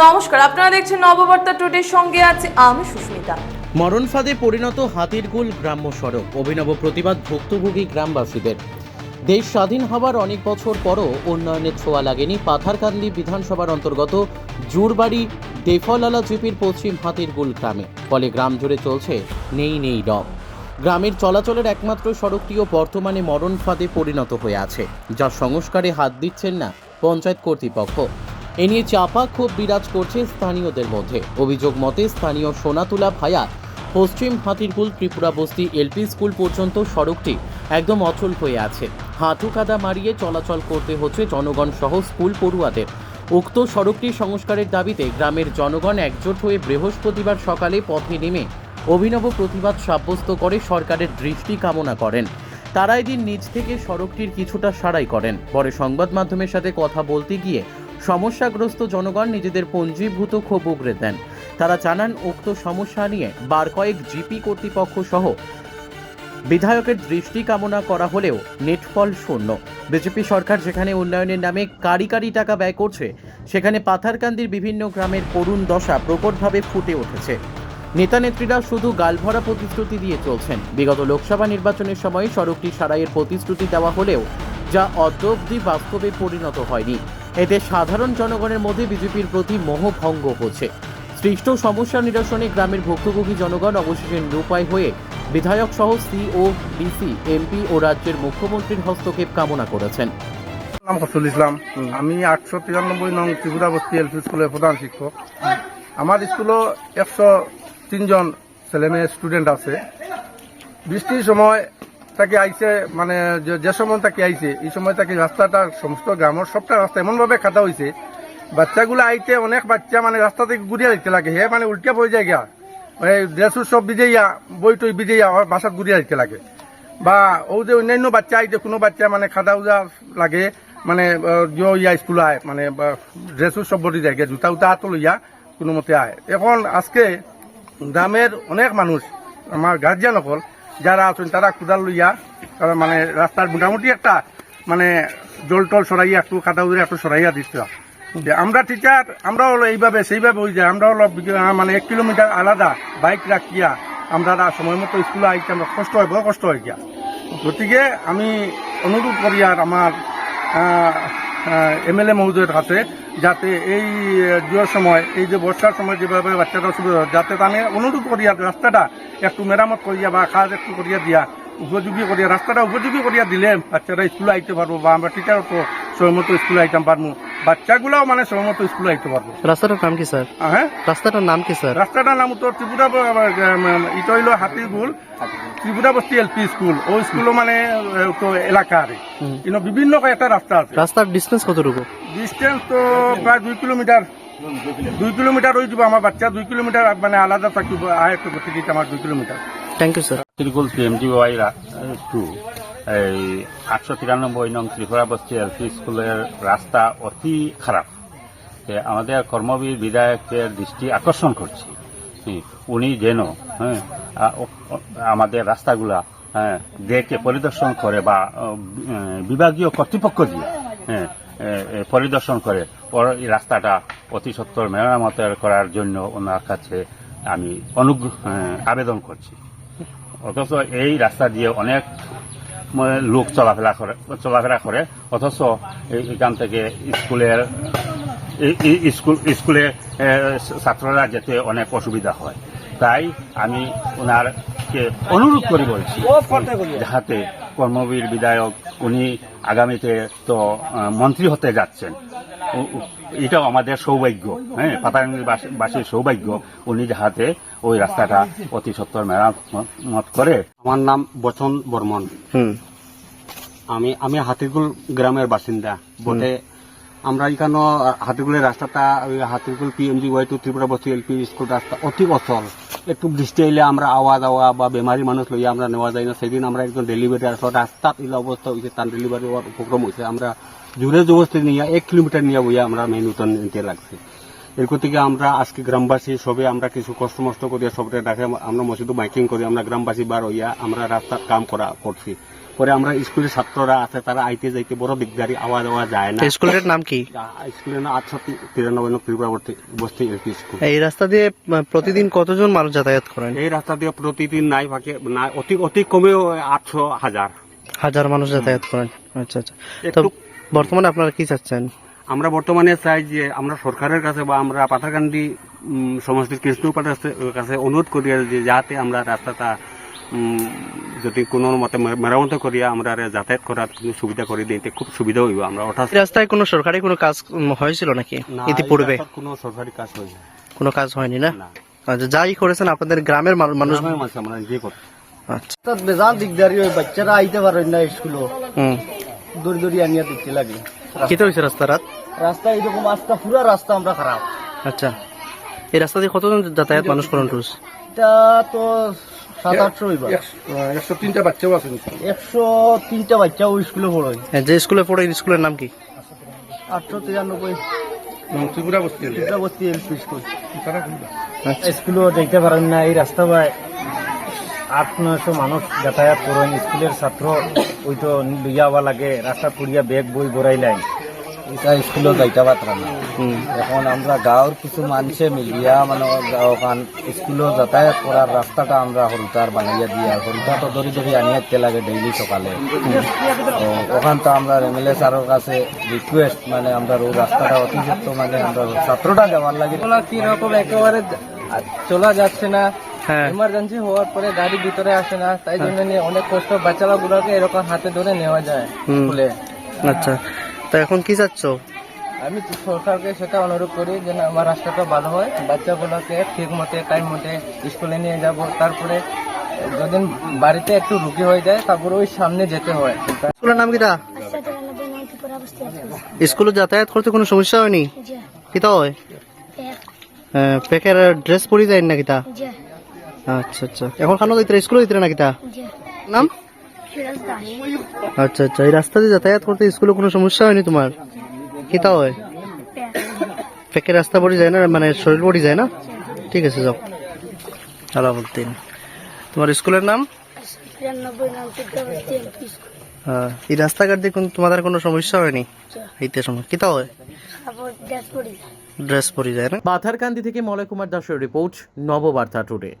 নমস্কার, আপনারা দেখছেন নববার্তা টুডের সঙ্গে আছে আমি সুস্মিতা। মরণ ফাঁদে পরিণত হাতিরগুল গ্রাম্য সড়ক, অভিনব প্রতিবাদ ভুক্তভোগী গ্রামবাসীদের। দেশ স্বাধীন হবার অনেক বছর পরও উন্নয়নের ছোঁয়া লাগেনি পাথারকান্দি বিধানসভার অন্তর্গত জুরবাড়ি দেফলালা জিপির পশ্চিম হাতিরগুল গ্রামে। ফলে গ্রাম জুড়ে চলছে নেই নেই ডব। গ্রামের চলাচলের একমাত্র সড়কটিও বর্তমানে মরণ ফাঁদে পরিণত হয়ে আছে, যা সংস্কারে হাত দিচ্ছেন না পঞ্চায়েত কর্তৃপক্ষ। এ নিয়ে চাপা ক্ষোভ বিরাজ করছে স্থানীয়দের মধ্যে। অভিযোগ মতে স্থানীয় সোনাতুলা ভায়া পশ্চিম হাতিরগুল ত্রিপুরা বস্তি এলপি স্কুল পর্যন্ত সড়কটি একদম অচল হয়ে আছে। হাঁটু কাদা মারিয়ে চলাচল করতে হচ্ছে জনগণ সহ স্কুল পড়ুয়াদের। উক্ত সড়কটি সংস্কারের দাবিতে গ্রামের জনগণ একজোট হয়ে বৃহস্পতিবার সকালে পথে নেমে অভিনব প্রতিবাদ সাব্যস্ত করে সরকারের দৃষ্টি কামনা করেন। তারা এদিন নিজ থেকে সড়কটির কিছুটা সারাই করেন। পরে সংবাদ মাধ্যমের সাথে কথা বলতে গিয়ে সমস্যাগ্রস্ত জনগণ নিজেদের পঞ্জীভূত ক্ষোভ উগরে দেন। তারা জানান উক্ত সমস্যা নিয়ে বার কয়েক জিপি কর্তৃপক্ষ সহ বিধায়কের দৃষ্টি কামনা করা হলেও নেটফল শূন্য। বিজেপি সরকার যেখানে উন্নয়নের নামে কারি কারি টাকা ব্যয় করছে, সেখানে পাথারকান্দির বিভিন্ন গ্রামের করুণ দশা প্রকটভাবে ফুটে উঠেছে। নেতা নেত্রীরা শুধু গালভরা প্রতিশ্রুতি দিয়ে চলছেন। বিগত লোকসভা নির্বাচনের সময় সড়কটি সারাইয়ের প্রতিশ্রুতি দেওয়া হলেও যা অদ্য অবধি বাস্তবে পরিণত হয়নি। এতে সাধারণ জনগণের মধ্যে বিজেপির প্রতি মোহভঙ্গ হচ্ছে। সৃষ্ট সমস্যা নিরসনে গ্রামের ভুক্তভোগী জনগণ অবশেষে নিরুপায় হয়ে বিধায়ক সহ সিও, ডিসি, এমপি ও রাজ্যের মুখ্যমন্ত্রীর হস্তক্ষেপ কামনা করেছেন। নাম ফসল ইসলাম, আমি 893 নং ত্রিপুরা বস্তি এলপি স্কুলের প্রধান শিক্ষক। আমার স্কুলও 103 জন ছেলেমেয়ে স্টুডেন্ট আছে। বৃষ্টির সময় তাকে আইছে, মানে যে সময় তাকে আইছে এই সময় তাকে রাস্তাটা সমস্ত গ্রামের সবটা রাস্তা এমনভাবে কাটা হয়েছে, বাচ্চাগুলো আইতে অনেক বাচ্চা মানে রাস্তা থেকে ঘুরিয়ে দিতে লাগে। হে মানে উল্টিয়া পড়ে যায় গিয়া, ড্রেস সব ভিজেইয়া, বই টই ভিজেইয়া বাসাত ঘুরিয়ে দিতে লাগে। বা ও যে অন্যান্য বাচ্চা আইতে কোনো বাচ্চা মানে খাদা উজা লাগে, মানে ইয়া স্কুল আয়, মানে ড্রেস সব ভরি যায় গিয়া, জুতা উতা হাত লইয়া কোনো মতে আয়। এখন আজকে গ্রামের অনেক মানুষ, আমার গার্জিয়ান সকল যারা আছেন, তারা কুদাল লইয়া তারা মানে রাস্তার মোটামুটি একটা মানে জল টল সরাইয়া একটু খাদা উজরে একটু সরাইয়া দিচ্ছে। আমরা টিচার, আমরা হলো এইভাবে সেইভাবে হয়ে যায়। আমরা হলো মানে 1 কিলোমিটার আলাদা বাইক রাখিয়া আমরা সময় মতো স্কুলে আইতে আমরা কষ্ট হয়, বড় কষ্ট হয় গিয়া। গতিকে আমি অনুরোধ করি আর আমার এমএলএ মহোদয়ের কাছে, যাতে এই জুয়ার সময়, এই যে বর্ষার সময় যেভাবে বাচ্চারা অসুবিধা, যাতে আমি অনুরোধ করি আর রাস্তাটা একটু মেরামত করিয়া বা কাজ একটু করিয়া দিয়া উপযোগী করিয়া, রাস্তাটা উপযোগী করিয়া দিলে বাচ্চারা স্কুলে আইতে পারবো, বা আমরা টিচারও তো সময় মতো স্কুলে আইতাম পারবো, বাচ্চাগুলাও মানে সময় মতো স্কুলে আইতে পারবো। রাস্তাটার নাম কি স্যার? হ্যাঁ, রাস্তাটার নাম কি স্যার? রাস্তাটার নাম তো ত্রিপুরা, এটা হইল হাতিরগুল ত্রিপুরা বস্তি এলপি স্কুল। ওই স্কুলও মানে তো এলাকার কিন্তু বিভিন্ন কয়েকটা রাস্তা আছে। রাস্তার ডিস্টেন্স কতটুকু? ডিস্টেন্স তো প্রায় 2 কিলোমিটার। 2 কিলোমিটার হয়ে যাব। আমার বাচ্চা 2 কিলোমিটার মানে আলাদা থাকিব, আয় একটু গতি দিতে আমার 2 কিলোমিটার। Thank you sir. হাতিরগুল PMGY 2 এই 893 নং ত্রিপুরা বস্তি এলপি স্কুলের রাস্তা অতি খারাপ। আমাদের কর্মবীর বিধায়কের দৃষ্টি আকর্ষণ করছি, উনি যেন আমাদের রাস্তাগুলা দেখে পরিদর্শন করে বা বিভাগীয় কর্তৃপক্ষ দিয়ে পরিদর্শন করে এই রাস্তাটা অতি সত্বর মেরামতের করার জন্য ওনার কাছে আমি আবেদন করছি। অথচ এই রাস্তা দিয়ে অনেক লোক চলাফেরা করে, অথচ এখান থেকে স্কুলে ছাত্ররা যেতে অনেক অসুবিধা হয়। তাই আমি ওনারকে অনুরোধ করে বলছি, যাতে কর্মবীর বিধায়ক, উনি আগামীতে তো মন্ত্রী হতে যাচ্ছেন, এটাও আমাদের সৌভাগ্য, পাতারকান্দিবাসীর সৌভাগ্য, উনি যাতে ওই রাস্তাটা অতি সত্বর মেরামত করে। আমার নাম বচন বর্মন। আমি হাতিরগুল গ্রামের বাসিন্দা বটে। আমরা এখানে হাতিগুলের রাস্তাটা হাতিগুল PMGY টু ত্রিপুরা বস্তি LP স্কুল রাস্তা অতি অচল। একটু বৃষ্টি এলে আমরা আওয়া যাওয়া বা বেমারি মানুষ লইয়া আমরা নেওয়া যায় না। সেদিন আমরা একজন ডেলিভারি আসো রাস্তাত ইলা অবস্থা হয়েছে, তার ডেলিভারি হওয়ার উপক্রম হয়েছে। আমরা জোরে জবস্তি নিয়ে 1 কিলোমিটার নিয়ে বইয়া আমরা মেইন উত্তর নিতে লাগছে। এরপর থেকে আমরা আজকে গ্রামবাসী সবে আমরা কিছু কষ্ট মষ্ট করিয়া সবটা ডাকে আমরা মসজিদে মাইকিং করি, আমরা গ্রামবাসী বার হইয়া আমরা রাস্তার কাম করছি। পরে আমরা স্কুলের ছাত্ররা আছে, তারা আইতে যাইতে বড় দিকদারি, আওয়া যাওয়া যায় না। স্কুলের নাম কি? স্কুলের নাম 893 ত্রিপুরা বস্তি LP স্কুল। এই রাস্তা দিয়ে প্রতিদিন কতজন মানুষ যাতায়াত করেন? এই রাস্তা দিয়ে প্রতিদিন নাই ফাঁকে না, অতি কমেও 800,000 হাজার মানুষ যাতায়াত করেন। আচ্ছা আচ্ছা। তো একটু বর্তমানে আপনারা কি চাচ্ছেন? আমরা বর্তমানে চাই যে আমরা সরকারের কাছে বা আমরা পাথারকান্দি সমষ্টির কৃষ্ণপাড়ার কাছে অনুরোধ করি যে যাতে আমরা রাস্তাটা যদি কোনো মতে মেরামত করিয়া আমরা যাতায়াত করার কোনো সুবিধা করে দিতে খুব সুবিধা হইব। আমরা অর্থাৎ এই রাস্তায় কোনো সরকারি কোনো কাজ হয়েছিল নাকি না, ইতিপূর্বে? এই রাস্তার কোনো সরকারি কাজ হয়নি। কোনো কাজ হয়নি না? না, আচ্ছা, যাই করেছেন আপনাদের গ্রামের মানুষ। গ্রামের মানুষ আমরা নিজে করি। আচ্ছা। বেজাল দিকদারি হয়, বাচ্চারা আইতে পারেন না স্কুলে, হুম, দূর দূরি আনিয়া দিতে লাগে। কি হয়েছে রাস্তা রাত? রাস্তা এরকম আজকা পুরা রাস্তা আমরা খারাপ। আচ্ছা, এই রাস্তা দিয়ে কতজন যাতায়াত মানুষ করেন রোজ? এটা তো 700-800 হইবা। 103টা বাচ্চাও আছে। 103টা বাচ্চাও স্কুলে পড়ে। যে স্কুলে পড়ে স্কুলের নাম কি? 893 ত্রিপুরা বস্তি ত্রিপুরা বস্তি LP স্কুল। আচ্ছা। স্কুলেও যাইতে পারেন না, এই রাস্তা বাই 800-900 মানুষ যাতায়াত করেন। স্কুলের ছাত্র ওই তো লইয়া আবার লাগে, রাস্তা পুড়িয়া ব্যাগ বই বড়াইলাই, এটা স্কুলেও যাইতে পারতাম না। হুম, এখন আমরা গাঁৱৰ কিছু মানুষে মিলিয়া মানে গাঁওখান স্কুলেও যাতায়াত করার রাস্তাটা আমরা হরুতার বানাইয়া দিয়া, হরুতা তো দরি দরি আনিয়াতে লাগে ডেইলি সকালে। তো ওখান তো আমরা MLA স্যারের কাছে রিকোয়েস্ট, মানে আমরা ওই রাস্তাটা অতিরিক্ত মানে আমরা ছাত্রটা দেওয়ার লাগে। কিরকম একেবারে চলা যাচ্ছে না, হ্যাঁ। ইমার্জেন্সি হওয়ার পরে গাড়ি ভিতরে আসে না, তাই জন্য নিয়ে অনেক কষ্ট। বাচ্চারা গুলোকে এরকম হাতে ধরে নেওয়া যায় স্কুলে। আচ্ছা, তো এখন কি চাচ্ছ? আমি সরকারকে সেটা অনুরোধ করি যে না, আমার রাস্তাটা ভালো হয়, বাচ্চাগুলোকে ঠিক মতে টাইম মতে স্কুলে নিয়ে যাব। তারপরে যদি বাড়িতে একটু রুগী হয়ে যায়, তারপরে ওই সামনে যেতে হয়। স্কুলের নাম কিটা? স্কুলে যাতায়াত করতে কোনো সমস্যা হয়নি? কিতা হয়? প্যাকের ড্রেস পরি যায় না কিতা? আচ্ছা আচ্ছা। এখন খানো যাইতে স্কুলে যাইতে না কিতা? নাম? আচ্ছা আচ্ছা। এই রাস্তা দিয়ে যাতায়াত করতে স্কুলে কোনো সমস্যা হয়নি তোমার? কিতা হয়? প্যাকের রাস্তা পড়ে যায় না, মানে শরীর পড়ে যায় না? ঠিক আছে, যাও। আলাউদ্দিন। তোমার স্কুলের নাম? হ্যাঁ। এই রাস্তাঘাট দিয়ে তোমাদের কোনো সমস্যা হয়নি? এইতে সময় কিতা হয়? ড্রেস পরি যায় না? পাথারকান্দি থেকে মলয় কুমার দাসের রিপোর্ট, নববার্তা টুডে।